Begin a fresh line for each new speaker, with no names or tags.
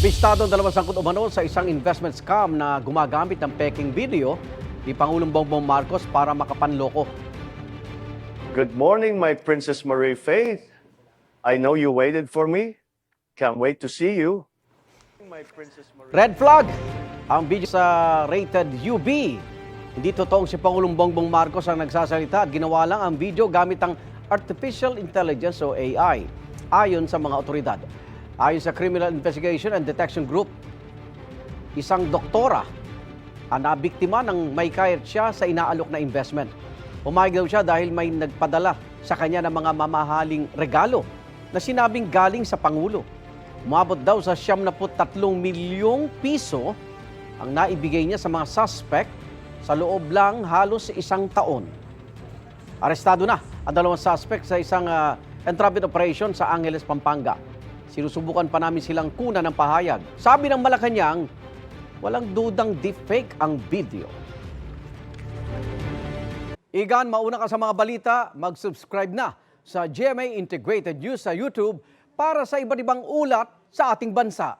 Bistado ang 2 umano sa isang investment scam na gumagamit ng peking video ni Pangulong Bongbong Marcos para makapanloko.
Good morning, my Princess Marie Faith. I know you waited for me. Can't wait to see you.
Red flag! Ang video sa rated UB. Hindi totoong si Pangulong Bongbong Marcos ang nagsasalita at ginawa lang ang video gamit ang Artificial Intelligence o AI, ayon sa mga otoridad. Ayon sa Criminal Investigation and Detection Group, isang doktora ang nabiktima ng may kayat siya sa inaalok na investment. Pumayag daw siya dahil may nagpadala sa kanya ng mga mamahaling regalo na sinabing galing sa Pangulo. Umabot daw sa 73 milyong piso ang naibigay niya sa mga suspect sa loob lang halos 1 taon. Arestado na ang 2 suspect sa isang entrapment operation sa Angeles, Pampanga. Sinusubukan pa namin silang kunan ng pahayag. Sabi ng Malacanang, walang dudang deepfake ang video. Igan, mauna ka sa mga balita, mag-subscribe na sa GMA Integrated News sa YouTube para sa iba't ibang ulat sa ating bansa.